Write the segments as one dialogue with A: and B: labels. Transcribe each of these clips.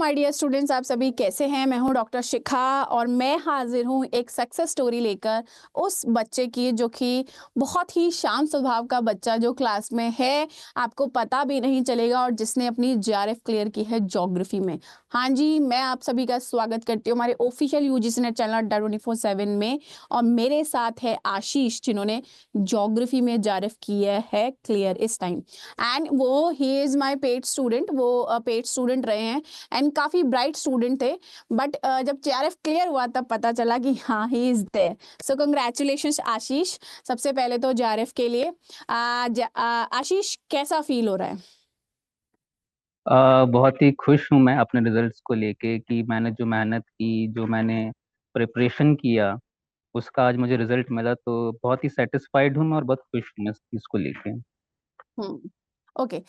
A: My dear students, आप सभी कैसे हैं? मैं हूं डॉक्टर शिखा और मैं हाजिर हूं एक सक्सेस स्टोरी लेकर उस बच्चे की जो कि बहुत ही शांत स्वभाव का बच्चा जो क्लास में है, आपको पता भी नहीं चलेगा, और जिसने अपनी जीआरएफ क्लियर की है ज्योग्राफी में। हाँ जी, मैं आप सभी का स्वागत करती हूँ हमारे ऑफिशियल यूजीसी नेट चैनल 24/7 में। और मेरे साथ है आशीष, जिन्होंने ज्योग्राफी में जीआरएफ की है क्लियर इस टाइम। एंड वो he is my paid student, वो पेड स्टूडेंट रहे हैं एंड काफी ब्राइट स्टूडेंट थे। बट जब जेआरएफ क्लियर हुआ तब पता चला कि हाँ, he is there. So congratulations Ashish, सबसे पहले तो जेआरएफ के लिए। आशीष, कैसा फील हो रहा है?
B: बहुत ही खुश हूँ मैं अपने रिजल्ट्स को लेके कि मैंने जो मेहनत की, जो मैंने प्रिपरेशन किया, उसका आज मुझे रिजल्ट मिला। तो बहुत ही सेटिस्फाइड हूँ मैं और बहुत खुश हूँ मैं इस चीज़ को लेके।
A: हम्म। ओके।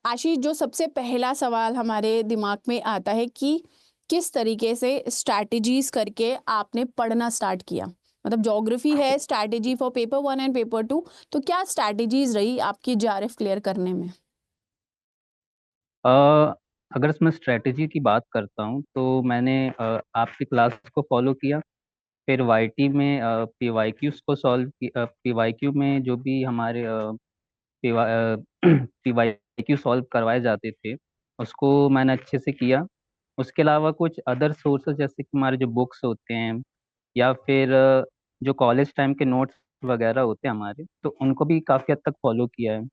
A: आशीष, जो सबसे पहला सवाल हमारे दिमाग में आता है कि किस तरीके से स्ट्रैटेजीज करके आपने पढ़ना स्टार्ट किया। मतलब ज्योग्राफी है, strategy for paper 1 and paper 2, तो क्या स्ट्रैटेजीज रही आपकी जेआरएफ क्लियर करने में?
B: अ, अगर इसमें स्ट्रेटेजी की बात करता हूँ तो मैंने आपकी क्लास को फॉलो किया। फिर वाईटी में पीवाईक्यूज को सॉल्व किया। पीवाईक्यू में जो भी हमारे पीवाईक्यू सॉल्व करवाए जाते थे, उसको मैंने अच्छे से किया। उसके अलावा कुछ अदर सोर्सेज जैसे कि हमारे जो बुक्स होते हैं, या फिर जो कॉलेज टाइम के नोट्स वगैरह होते हैं हमारे, तो उनको भी काफ़ी हद तक फॉलो किया है।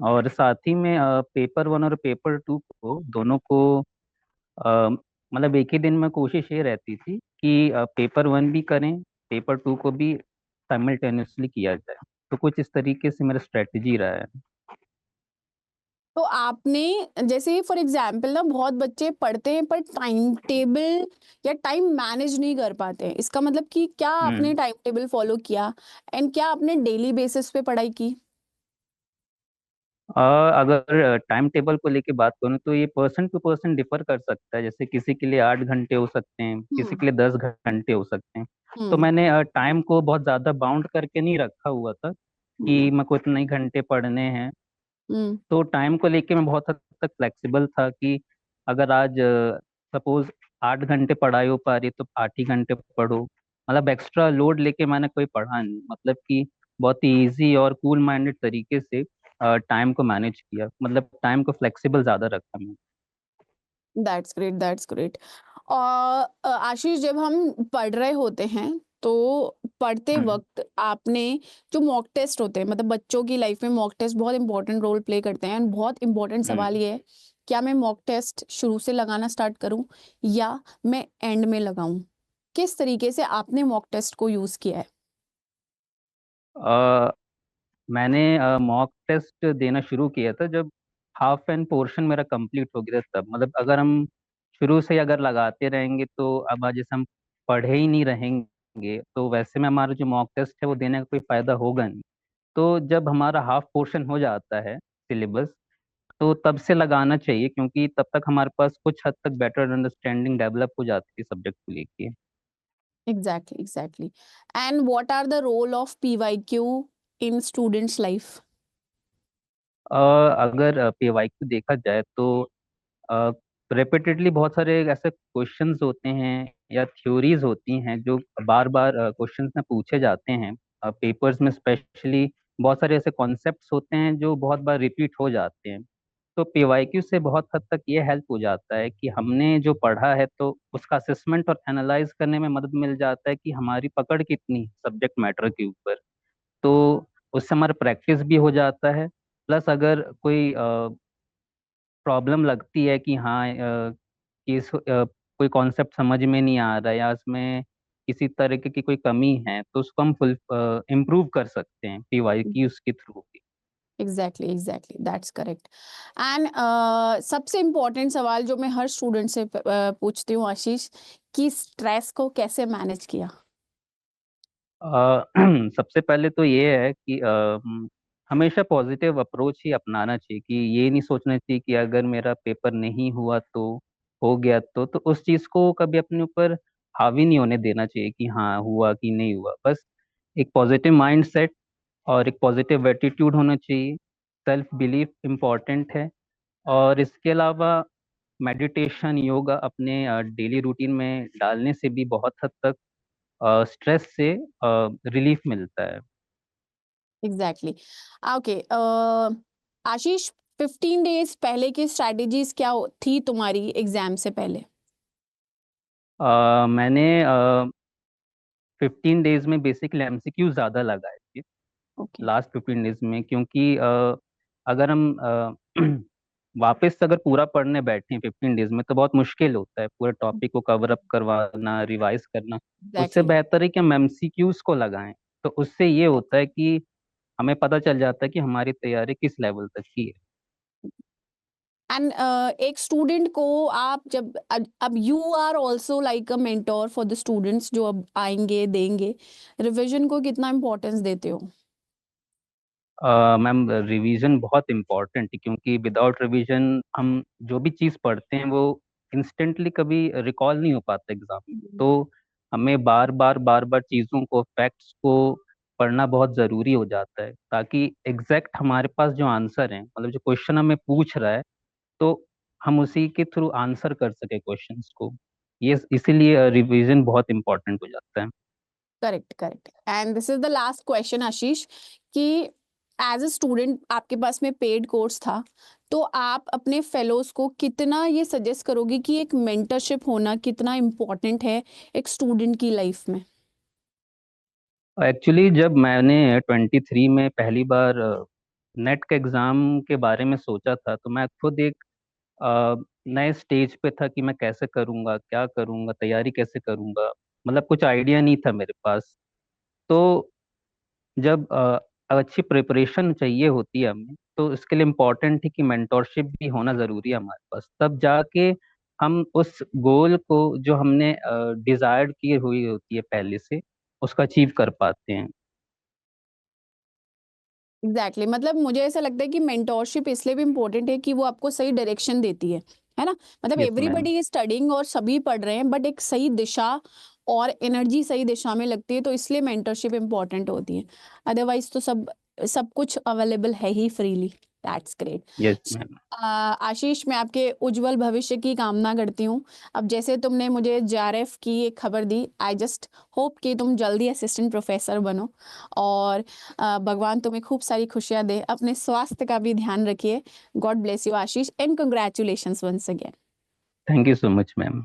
B: और साथ ही में पेपर 1 और पेपर 2 को दोनों को अ, मतलब एक ही दिन में कोशिश ये रहती थी कि पेपर 1 भी करें, पेपर 2 को भी साइमल्टेनियसली किया जाए। तो कुछ इस तरीके से मेरा स्ट्रेटजी रहा है।
A: तो आपने, जैसे फॉर एग्जाम्पल ना, बहुत बच्चे पढ़ते हैं पर टाइम टेबल या टाइम मैनेज नहीं कर पाते हैं। इसका मतलब कि क्या आपने
B: हम्म।
A: टाइम टेबल फॉलो किया एंड क्या आपने डेली बेसिस पे पढ़ाई की?
B: अगर टाइम टेबल को लेके बात करूँ तो ये पर्सन टू पर्सन डिफर कर सकता है। जैसे किसी के लिए 8 घंटे हो सकते हैं, किसी
A: हम्म।
B: के लिए 10 घंटे हो सकते हैं। तो
A: हम्म।
B: मैंने टाइम को बहुत ज़्यादा बाउंड करके नहीं रखा हुआ था
A: हम्म।
B: कि मेरे को इतने ही घंटे पढ़ने हैं।
A: हम्म।
B: तो टाइम को लेके मैं बहुत हद तक फ्लेक्सिबल था कि अगर आज सपोज 8 घंटे पढ़ाई हो पा रही तो 8 ही घंटे पढ़ो। मतलब एक्स्ट्रा लोड लेके मैंने कोई पढ़ा नहीं, मतलब कि बहुत ही ईजी और कूल माइंडेड तरीके से टाइम को मैनेज किया। मतलब टाइम को फ्लेक्सिबल ज़्यादा रखा मैं।
A: That's great, that's great. और आशीष, जब हम पढ़ रहे होते हैं तो पढ़ते
B: हम्म।
A: वक्त आपने, जो मॉक टेस्ट होते हैं, मतलब बच्चों की लाइफ में मॉक टेस्ट बहुत इंपॉर्टेंट रोल प्ले करते हैं, एंड बहुत इंपॉर्टेंट सवाल
B: हम्म।
A: ये है, क्या मैं मॉक टेस्ट शुरू से लगाना स्टार्ट करूं या मैं एंड में लगाऊं? किस तरीके से आपने मॉक टेस्ट को यूज किया है?
B: अ, मैंने मॉक टेस्ट देना शुरू किया था जब हाफ एन पोर्शन मेरा कंप्लीट हो गया था। तब मतलब अगर हम शुरू से ही अगर लगाते रहेंगे तो अब आज जैसे हम पढ़े ही नहीं रहेंगे तो वैसे में हमारा जो मॉक टेस्ट है वो देने का कोई फायदा होगा नहीं। तो जब हमारा हाफ पोर्शन हो जाता है सिलेबस, तो तब से लगाना चाहिए, क्योंकि तब तक हमारे पास कुछ हद तक बेटर अंडरस्टैंडिंग डेवलप हो जाती है सब्जेक्ट को लेके।
A: Exactly, exactly. And what are the role of PYQ in students life?
B: अगर पीवाईक्यू देखा जाए तो रिपीटेडली बहुत सारे ऐसे क्वेश्चंस होते हैं या थ्योरीज होती हैं जो बार बार क्वेश्चंस में पूछे जाते हैं। पेपर्स में स्पेशली बहुत सारे ऐसे कॉन्सेप्ट्स होते हैं जो बहुत बार रिपीट हो जाते हैं। तो पीवाईक्यू से बहुत हद तक ये हेल्प हो जाता है कि हमने जो पढ़ा है तो उसका असेसमेंट और एनालाइज करने में मदद मिल जाता है कि हमारी पकड़ कितनी सब्जेक्ट मैटर के ऊपर। तो उससे हमारा प्रैक्टिस भी हो जाता है। प्लस अगर कोई प्रॉब्लम लगती है कि हाँ कि कोई कॉन्सेप्ट समझ में नहीं आ रहा है या इसमें किसी तरीके की कोई कमी है, तो उसको हम फुल इम्प्रूव कर सकते हैं पीवाईक्यूज के थ्रू भी।
A: Exactly, exactly, that's correct. And सबसे इम्पोर्टेंट सवाल जो मैं हर स्टूडेंट से पूछती हूँ आशीष, कि स्ट्रेस को कैसे मैनेज किया?
B: सबसे पहले तो ये है कि हमेशा पॉजिटिव अप्रोच ही अपनाना चाहिए। कि ये नहीं सोचना चाहिए कि अगर मेरा पेपर नहीं हुआ तो हो गया, तो उस चीज़ को कभी अपने ऊपर हावी नहीं होने देना चाहिए कि हाँ हुआ कि नहीं हुआ। बस एक पॉजिटिव माइंड सेट और एक पॉजिटिव एटीट्यूड होना चाहिए। सेल्फ बिलीफ इम्पॉर्टेंट है। और इसके अलावा मेडिटेशन, योगा अपने डेली रूटीन में डालने से भी बहुत हद तक स्ट्रेस से रिलीफ मिलता है।
A: एग्जैक्टली। ओके। आशीष, 15 डेज पहले की स्ट्रैटेजीज क्या थी तुम्हारी एग्जाम से पहले?
B: मैंने 15 डेज में बेसिकली एमसीक्यू ज़्यादा लगाए थे
A: ओके।
B: लास्ट 15 डेज में, क्योंकि अगर हम वापस से अगर पूरा पढ़ने बैठे 15 डेज में तो बहुत मुश्किल होता है पूरे टॉपिक को कवर अप करवाना, रिवाइज करना। उससे
A: एग्जैक्टली।
B: बेहतर है कि हम एमसीक्यूज को लगाएं, तो उससे ये होता है कि हमें पता चल जाता है कि हमारी तैयारी किस लेवल तक की है।
A: एंड एक स्टूडेंट को आप जब अब you are also like a mentor for the students जो अब आएंगे देंगे, रिविजन को कितना इम्पोर्टेंस देते हो?
B: मैम, रिवीजन बहुत इम्पोर्टेंट है, क्योंकि विदाउट रिवीजन हम जो भी चीज़ पढ़ते हैं वो इंस्टेंटली कभी रिकॉल नहीं हो पाता एग्जाम में। तो हमें बार बार चीज़ों को, फैक्ट्स को पढ़ना बहुत ज़रूरी हो जाता है, ताकि एग्जैक्ट हमारे पास जो आंसर है, मतलब जो क्वेश्चन हमें पूछ रहा है, तो हम उसी के थ्रू आंसर कर सके क्वेश्चंस को। ये इसीलिए रिवीजन बहुत इम्पोर्टेंट हो जाता है।
A: Correct, correct. And this is the last question Ashish, कि एज अ स्टूडेंट आपके पास में पेड कोर्स था, तो आप अपने फेलोज को कितना ये सजेस्ट करोगे कि एक मेंटरशिप होना कितना इम्पोर्टेंट है एक स्टूडेंट की लाइफ में?
B: एक्चुअली जब मैंने 23 में पहली बार नेट के एग्ज़ाम के बारे में सोचा था, तो मैं खुद एक नए स्टेज पे था कि मैं कैसे करूँगा, क्या करूँगा, तैयारी कैसे करूँगा, मतलब कुछ आइडिया नहीं था मेरे पास। तो जब अच्छी प्रिपरेशन चाहिए होती है हमें, तो इसके लिए इम्पोर्टेंट है कि मेंटोरशिप भी होना ज़रूरी है हमारे पास, तब जाके हम उस गोल को जो हमने डिज़ायर की हुई होती है पहले से, उसका अचीव कर पाते हैं।
A: Exactly exactly. मतलब मुझे ऐसा लगता है कि मेंटोरशिप इसलिए भी इम्पोर्टेंट है कि वो आपको सही डायरेक्शन देती है ना? मतलब
B: yes ma'am.
A: Everybody is studying और सभी पढ़ रहे हैं, बट एक सही दिशा और एनर्जी सही दिशा में लगती है, तो इसलिए मेंटरशिप इम्पोर्टेंट होती है। अदरवाइज तो सब सब कुछ अवेलेबल है ही freely. That's great.
B: Yes ma'am.
A: Ashish, मैं आपके उज्जवल भविष्य की कामना करती हूँ। अब जैसे तुमने मुझे जेआरएफ की एक खबर दी, आई जस्ट होप कि तुम जल्दी असिस्टेंट प्रोफेसर बनो, और भगवान तुम्हें खूब सारी खुशियां दे। अपने स्वास्थ्य का भी ध्यान रखिए। God bless you Ashish, and congratulations once again.
B: Thank you so much ma'am.